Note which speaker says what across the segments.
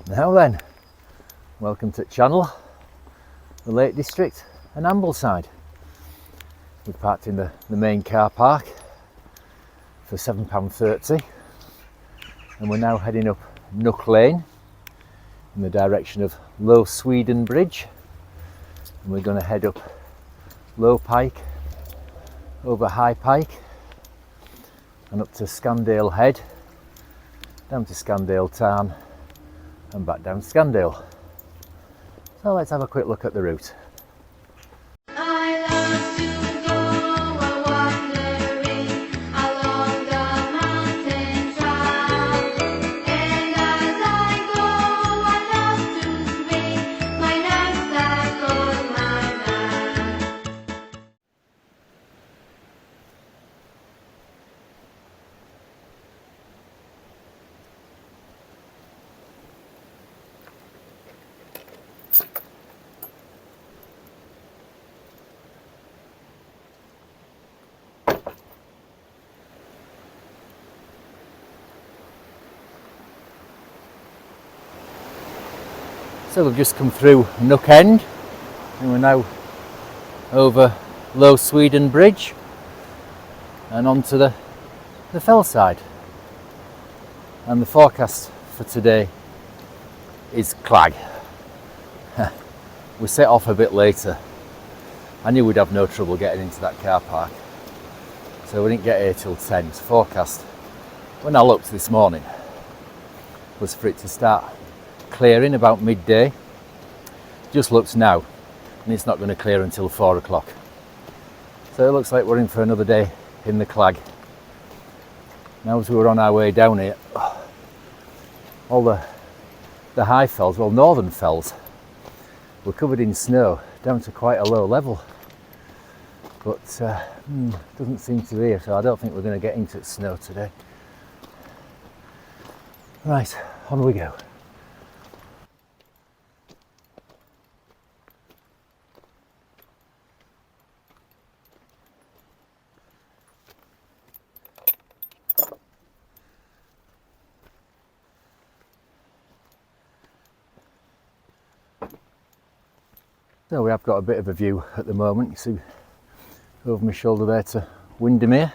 Speaker 1: Now then, welcome to the channel, the Lake District and Ambleside. We've parked in the main car park for £7.30 and we're now heading up Nook Lane in the direction of Low Sweden Bridge, and we're going to head up Low Pike, over High Pike and up to Scandale Head, down to Scandale Tarn and back down Scandale. So let's have a quick look at the route. So we've just come through Nook End and we're now over Low Sweden Bridge and onto the fell side. And the forecast for today is clag. We set off a bit later. I knew we'd have no trouble getting into that car park, so we didn't get here till 10. It's forecast, when I looked this morning, was for it to start clearing about midday. Just looks now and it's not going to clear until 4 o'clock. So it looks like we're in for another day in the clag. Now as we were on our way down here, all the high fells, well, northern fells, were covered in snow down to quite a low level, but doesn't seem to be here, so I don't think we're going to get into snow today. Right, on we go. So we have got a bit of a view at the moment. You see over my shoulder there to Windermere.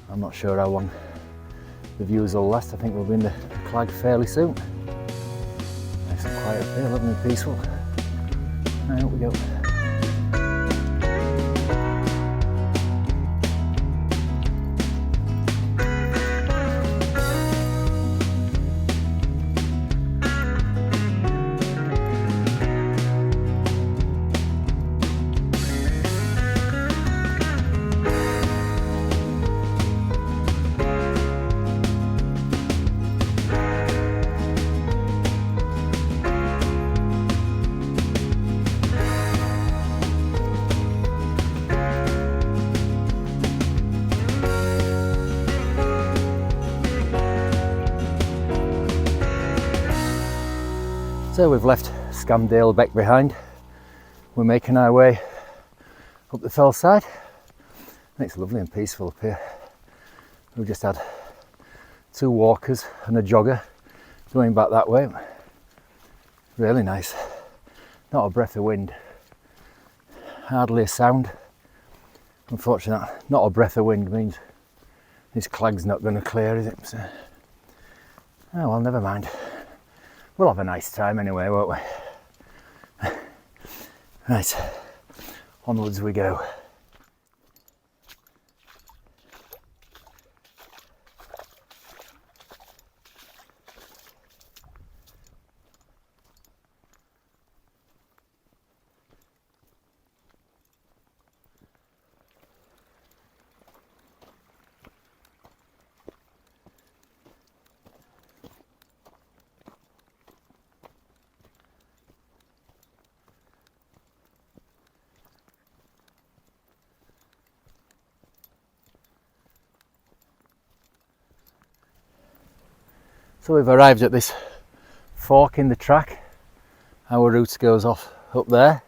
Speaker 1: I'm not sure how long the views will last. I think we'll be in the clag fairly soon. Nice and quiet up here, lovely and peaceful. Right, up we go. So we've left Scandale Beck behind. We're making our way up the fell side. And it's lovely and peaceful up here. We've just had 2 walkers and a jogger going back that way. Really nice. Not a breath of wind. Hardly a sound. Unfortunately, not a breath of wind means this clag's not going to clear, is it? So, oh well, never mind. We'll have a nice time anyway, won't we? Right, onwards we go. So we've arrived at this fork in the track. Our route goes off up there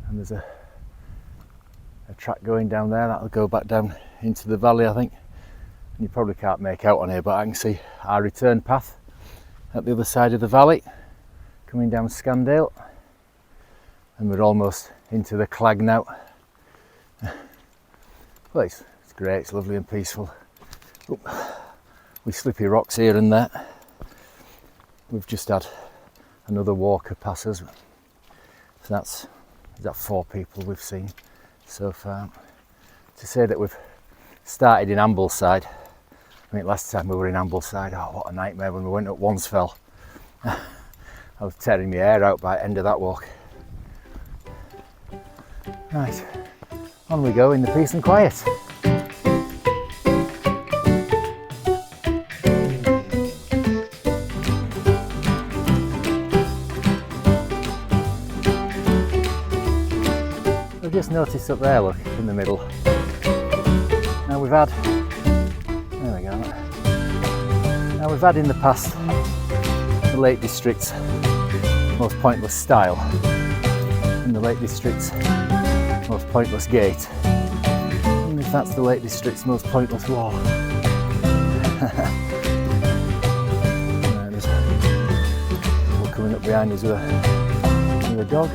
Speaker 1: and there's a track going down there that'll go back down into the valley, I think. And you probably can't make out on here, but I can see our return path at the other side of the valley, coming down Scandale, and we're almost into the clag now. Well, it's great, it's lovely and peaceful. With slippy rocks here and there. We've just had another walker pass us, so is that 4 people we've seen so far. To say that we've started in Ambleside, I think last time we were in Ambleside, oh what a nightmare when we went up Wansfell. I was tearing my hair out by the end of that walk. Right, on we go in the peace and quiet. I've just noticed up there, look, in the middle. Now we've had, there we go. Now we've had in the past the Lake District's most pointless stile and the Lake District's most pointless gate. And if that's the Lake District's most pointless wall. Right, there's one coming up behind us with a dog.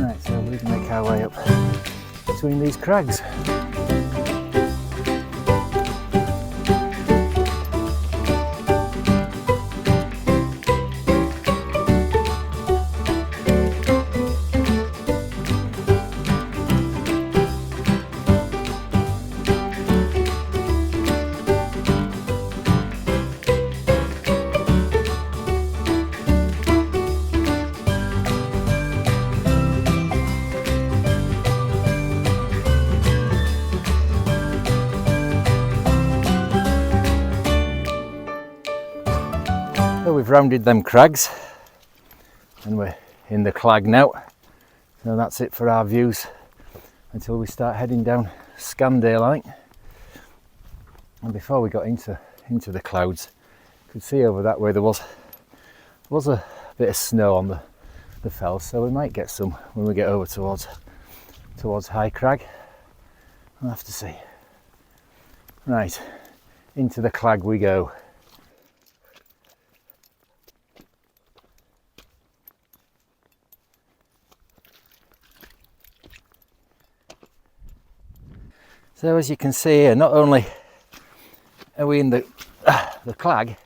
Speaker 1: Right, so we can make our way up between these crags. So we've rounded them crags and we're in the clag now, so that's it for our views until we start heading down Scandale, I think. And before we got into the clouds, you could see over that way there was a bit of snow on the fells, so we might get some when we get over towards High Crag. We'll have to see. Right, into the clag we go. So as you can see here, not only are we in the clag,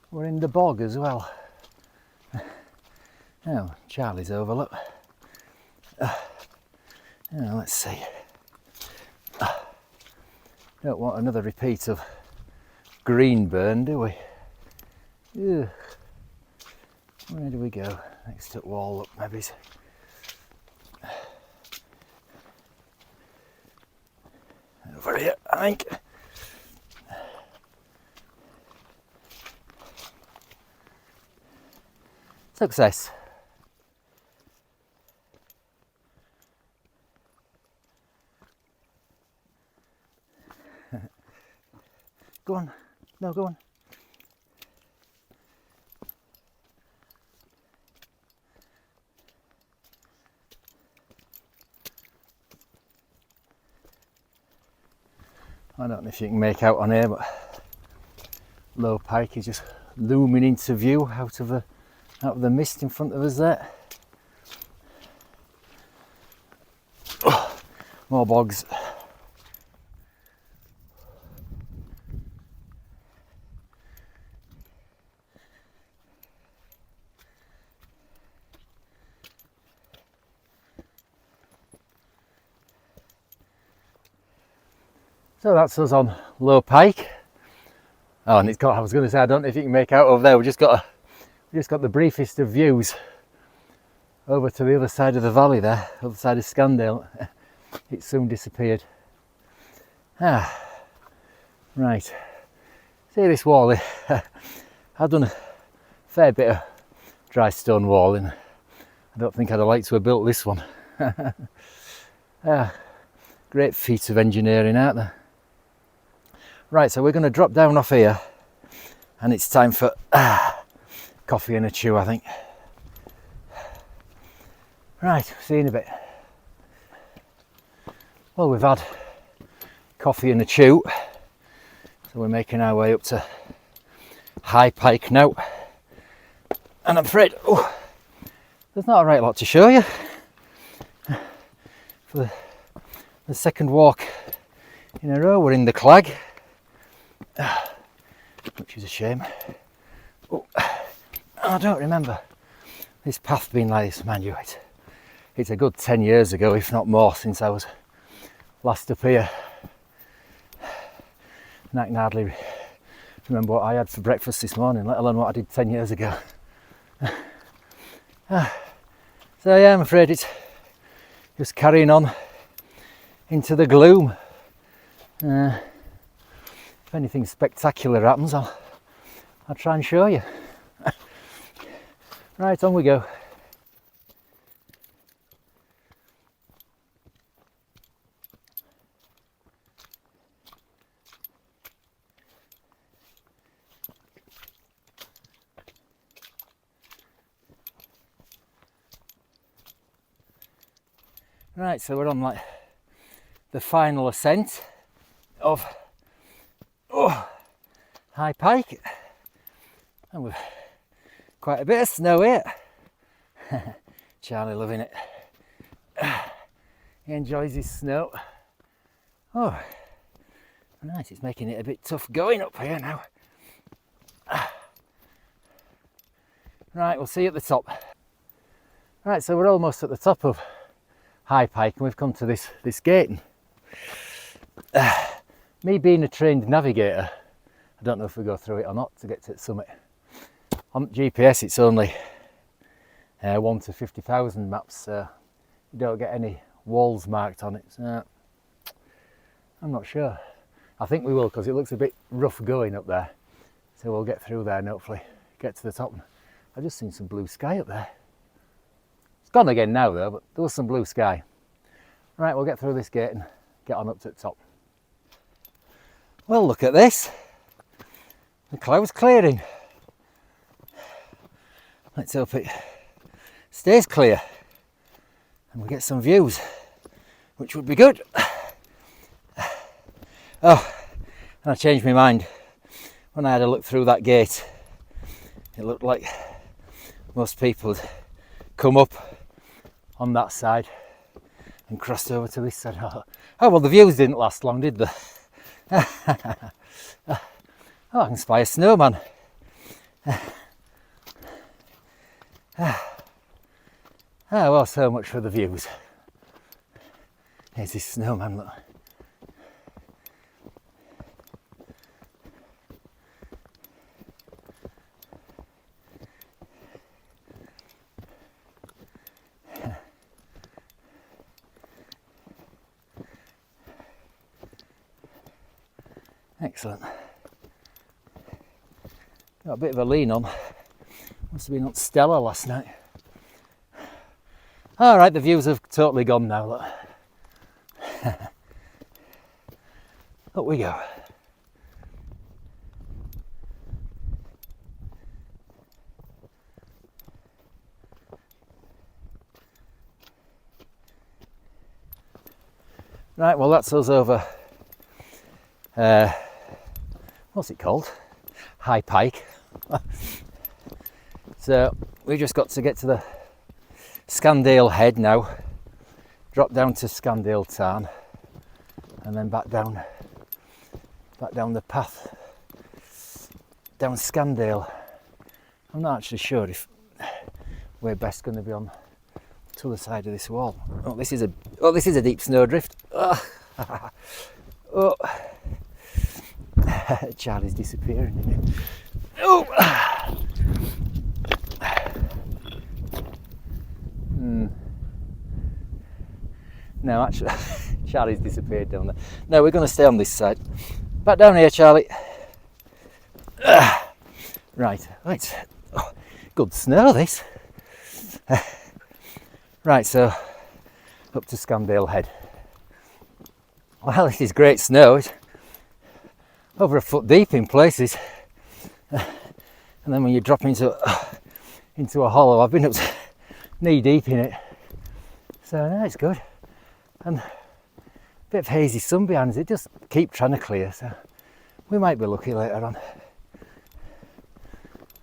Speaker 1: we're in the bog as well. Now, Charlie's over, look. Now, let's see. Don't want another repeat of Greenburn, do we? Ugh. Where do we go? Next up wall up, maybe. Over here, I think. Success. Go on. No, go on. I don't know if you can make out on here, but Low Pike is just looming into view out of the mist in front of us there. Oh, more bogs. So that's us on Low Pike. Oh, and it's got, I was going to say, I don't know if you can make out over there, we just got the briefest of views over to the other side of the valley there, other side of Scandale. It soon disappeared. Right. See this wall here? I've done a fair bit of dry stone walling. I don't think I'd have liked to have built this one. Great feats of engineering, aren't there? Right, so we're going to drop down off here and it's time for coffee and a chew, I think. Right, see you in a bit. Well, we've had coffee and a chew, so we're making our way up to High Pike now, and I'm afraid there's not a right lot to show you. For the second walk in a row, we're in the clag, which is a shame. I don't remember this path being like this, mind you. It's a good 10 years ago, if not more, since I was last up here. And I can hardly remember what I had for breakfast this morning, let alone what I did 10 years ago. So yeah, I'm afraid it's just carrying on into the gloom. If anything spectacular happens, I'll try and show you. Right, on we go. Right, so we're on like the final ascent of High Pike, and with quite a bit of snow here. Charlie loving it. He enjoys his snow. Oh, nice, it's making it a bit tough going up here now. Right, we'll see you at the top. Right, so we're almost at the top of High Pike, and we've come to this gate. Me being a trained navigator, I don't know if we go through it or not to get to the summit. On GPS it's only 1 to 50,000 maps, so you don't get any walls marked on it, so I'm not sure. I think we will, because it looks a bit rough going up there, so we'll get through there and hopefully get to the top. I've just seen some blue sky up there. It's gone again now though, but there was some blue sky. Right, we'll get through this gate and get on up to the top. Well, look at this. The cloud's clearing. Let's hope it stays clear and we get some views, which would be good. Oh, and I changed my mind. When I had a look through that gate, it looked like most people had come up on that side and crossed over to this side. Oh well, the views didn't last long, did they? Oh, I can spy a snowman. Oh well, so much for the views. There's this snowman, look. Excellent. Got a bit of a lean on. Must have been on Stella last night. All right, the views have totally gone now. Look. Up we go. Right, well that's us over. What's it called? High Pike. So we just got to get to the Scandale head now, drop down to Scandale Tarn, and then back down the path down Scandale. I'm not actually sure if we're best going to be on to the side of this wall. Oh, this is a deep snowdrift. Oh. Charlie's disappearing, isn't it? Oh. No, actually, Charlie's disappeared down there. No, we're going to stay on this side. Back down here, Charlie. Right. Oh, good snow, this. Right, so up to Scandale Head. Well, this is great snow. It's over a foot deep in places. And then when you drop into a hollow, I've been up to knee deep in it. So no, it's good. And a bit of hazy sun behind us. It just keep trying to clear, so we might be lucky later on.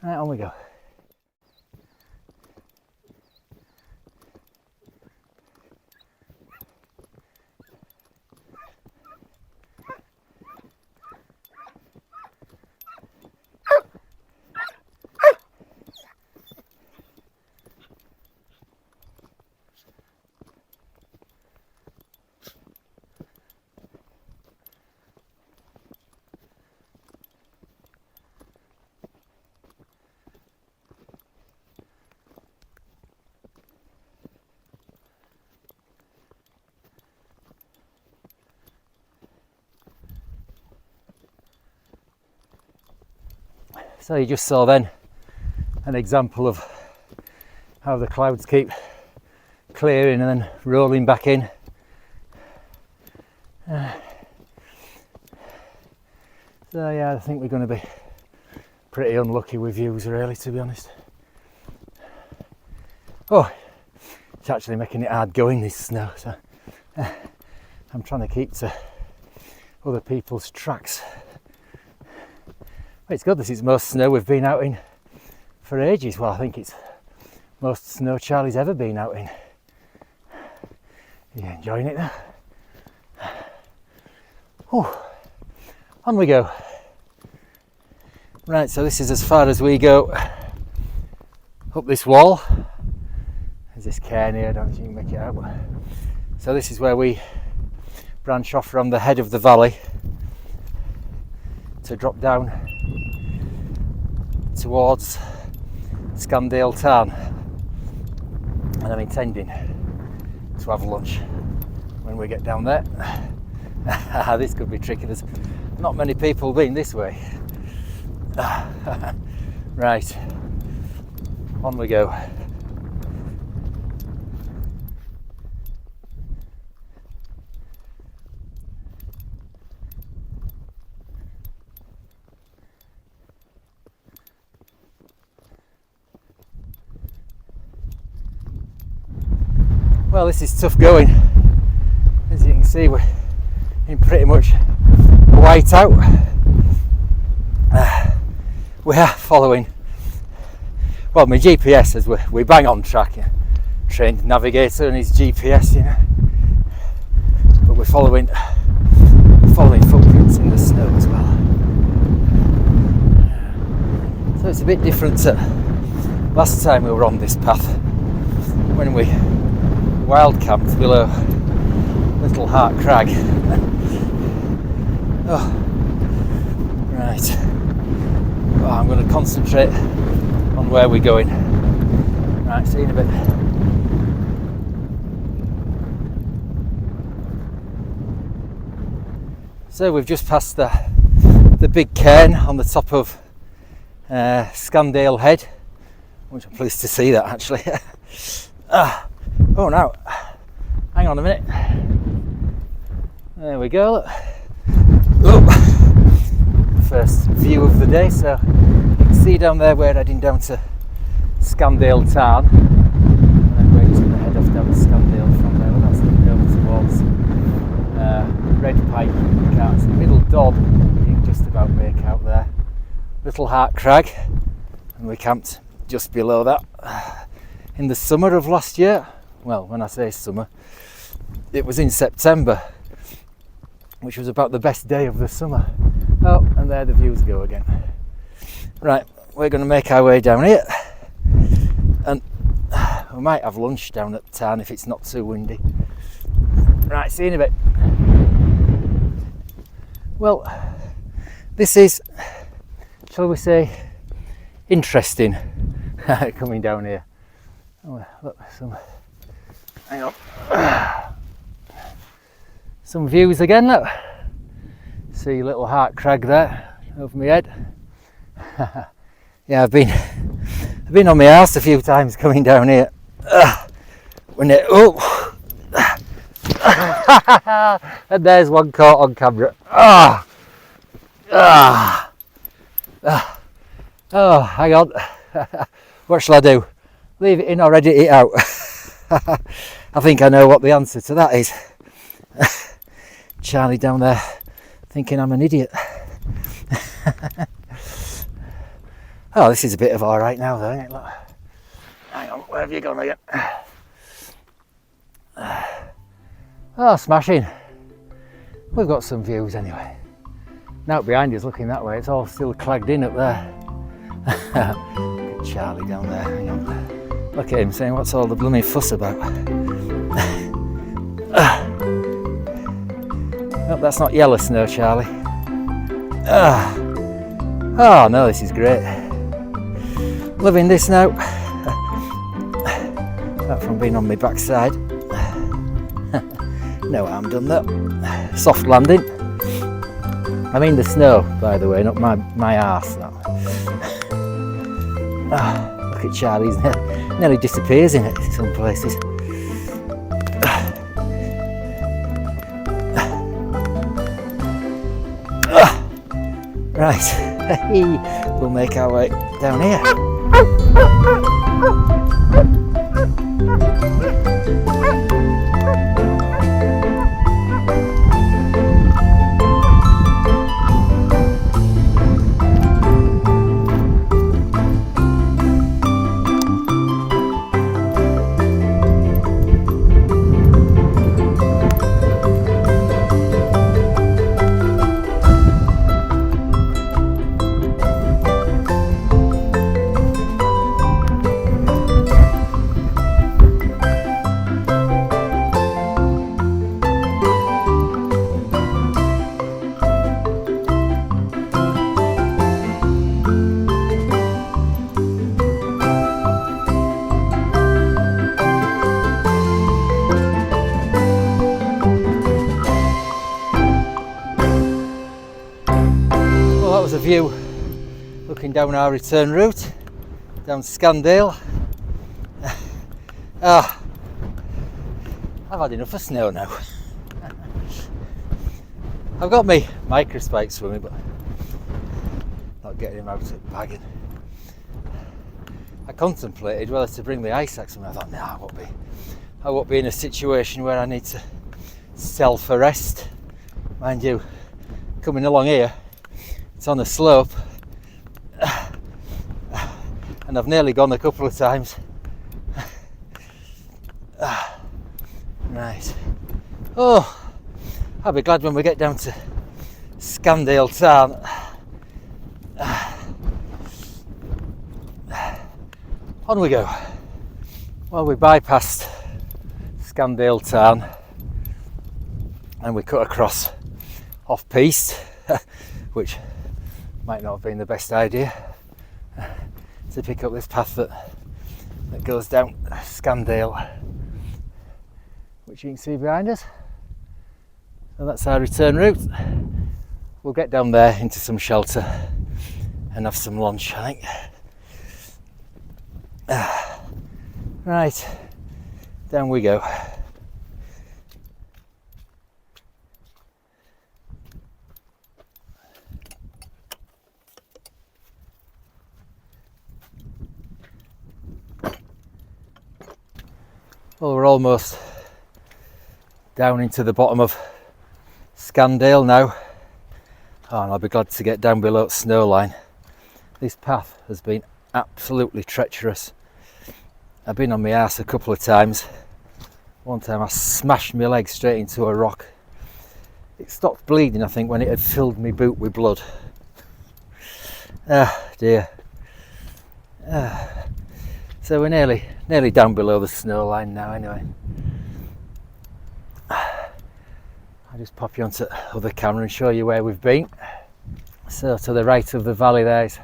Speaker 1: Right, on we go. So you just saw then an example of how the clouds keep clearing and then rolling back in. So yeah, I think we're going to be pretty unlucky with views really, to be honest. Oh, it's actually making it hard going, this snow, so I'm trying to keep to other people's tracks. It's good, this is most snow we've been out in for ages. Well, I think it's most snow Charlie's ever been out in. Are you enjoying it now? Oh, on we go. Right, so this is as far as we go up this wall. There's this cairn here, I don't know if you can make it out. So this is where we branch off from the head of the valley to drop down towards Scandale town, and I'm intending to have lunch when we get down there. This could be tricky, there's not many people been this way. Right, on we go. Well, this is tough going. As you can see, we're in pretty much white out. We are following, well, my GPS says we bang on track, trained navigator and his GPS, you know, but we're following footprints in the snow as well. So it's a bit different to last time we were on this path, when we wild camped below Little Hart Crag. Oh, right. Oh, I'm going to concentrate on where we're going. Right, see you in a bit. So we've just passed the big cairn on the top of Scandale Head, which I'm pleased to see that actually. Oh no, hang on a minute. There we go. Oh, first view of the day. So you can see down there we're heading down to Scandale town, and then we're just going to head off down to Scandale from there. Well, that's looking over towards Red Pike. You can't see Middle Dob, you can just about make out there. Little Hart Crag, and we camped just below that in the summer of last year. Well, when I say summer, it was in September, which was about the best day of the summer. Oh, and there the views go again. Right, we're going to make our way down here, and we might have lunch down at the town if it's not too windy. Right, see you in a bit. Well, this is, shall we say, interesting coming down here. Oh, look, hang on. Some views again, look. See Little Hart Crag there over my head. Yeah, I've been on my arse a few times coming down here. When it, oh. And there's one caught on camera. Oh, hang on. What shall I do? Leave it in or edit it out? I think I know what the answer to that is. Charlie down there thinking I'm an idiot. Oh, this is a bit of alright now though, isn't it? Look. Hang on, where have you gone again? Oh, smashing. We've got some views anyway. Now behind us, looking that way, it's all still clagged in up there. Look at Charlie down there, hang on. Look at him saying, what's all the blooming fuss about? Oh, that's not yellow snow, Charlie. Oh no, this is great. Loving this now. Apart from being on my backside. No harm done that. Soft landing. I mean the snow, by the way, not my arse. Look at Charlie, he's nearly disappears in it in some places. Right, we'll make our way down here. A view looking down our return route down Scandale. I've had enough of snow now. I've got my microspikes swimming, but not getting him out at bagging. I contemplated whether to bring the ice axe, and I thought, no, I won't be in a situation where I need to self-arrest. Mind you, coming along here, it's on a slope, and I've nearly gone a couple of times. Right. Oh, I'll be glad when we get down to Scandale town. On we go. Well, we bypassed Scandale town and we cut across off piste, which might not have been the best idea, to pick up this path that goes down Scandale, which you can see behind us. So that's our return route. We'll get down there into some shelter and have some lunch, I think. Right, down we go. Well, we're almost down into the bottom of Scandale now. Oh, and I'll be glad to get down below snow line. This path has been absolutely treacherous. I've been on my arse a couple of times. One time I smashed my leg straight into a rock. It stopped bleeding, I think, when it had filled my boot with blood. Ah, dear. So we're nearly down below the snow line now anyway. I'll just pop you onto the other camera and show you where we've been. So to the right of the valley there's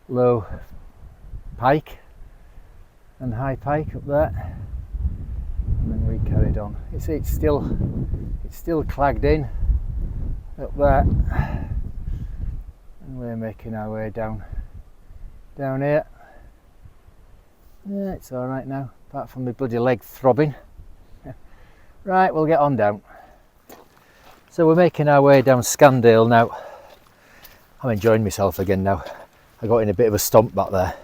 Speaker 1: low Pike and high Pike up there, and then we carried on. You see it's still clagged in up there, and we're making our way down here. Yeah, it's alright now, apart from my bloody leg throbbing. Right, we'll get on down. So we're making our way down Scandale now. I'm enjoying myself again now. I got in a bit of a stomp back there.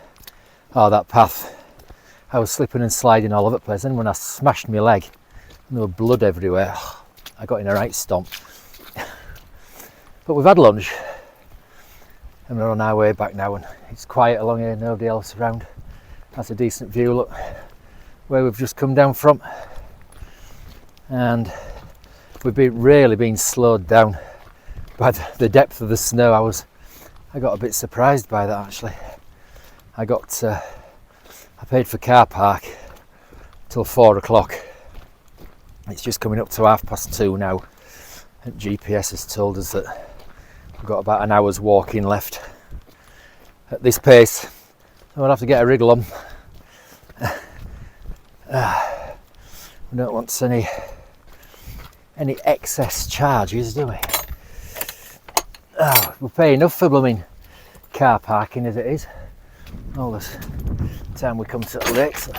Speaker 1: Oh, that path. I was slipping and sliding all over the place, and when I smashed my leg, and there was blood everywhere, I got in a right stomp. But we've had lunch, And we're on our way back now, and it's quiet along here, nobody else around. That's a decent view, look, where we've just come down from. And we've really been slowed down by the depth of the snow. I got a bit surprised by that actually. I paid for car park till 4 o'clock. It's just coming up to 2:30 now, and GPS has told us that we've got about an hour's walking left. At this pace, we'll have to get a wriggle on. We don't want any excess charges, do we? We pay enough for blooming car parking as it is. All this time we come to the lakes,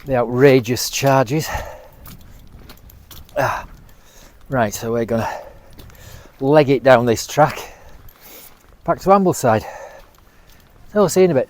Speaker 1: the outrageous charges. Right, so we're gonna leg it down this track back to Ambleside. So we'll see you in a bit.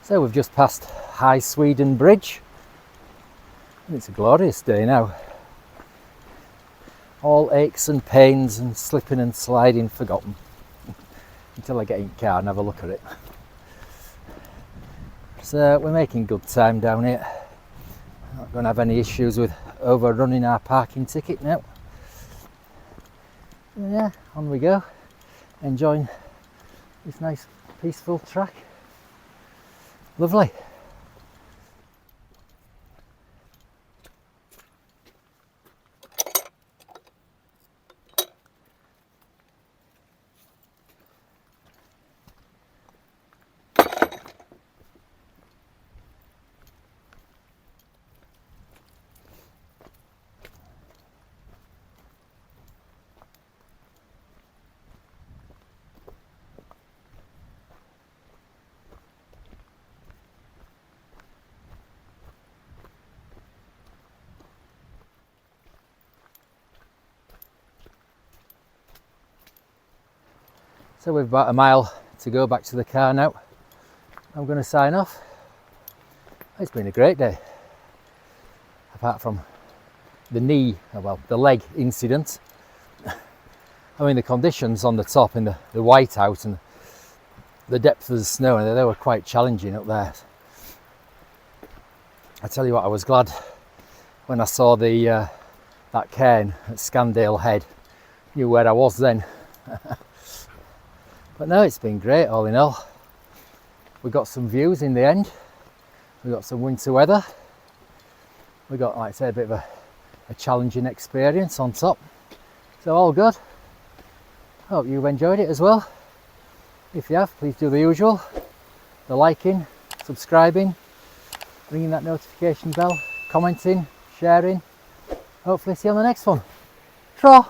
Speaker 1: So we've just passed High Sweden Bridge, and it's a glorious day now. All aches and pains and slipping and sliding forgotten until I get in the car and have a look at it. So we're making good time down here. Not going to have any issues with overrunning our parking ticket now. Yeah, on we go, enjoying this nice peaceful track. Lovely. So we've about a mile to go back to the car now. I'm going to sign off. It's been a great day, apart from the the leg incident. I mean, the conditions on the top in the whiteout and the depth of the snow, and they were quite challenging up there. I tell you what, I was glad when I saw that cairn at Scandale Head. Knew where I was then. But no, it's been great all in all. We got some views in the end. We got some winter weather. We got, like I say, a bit of a challenging experience on top. So all good. Hope you've enjoyed it as well. If you have, please do the usual. The liking, subscribing, ringing that notification bell, commenting, sharing. Hopefully see you on the next one. Tra!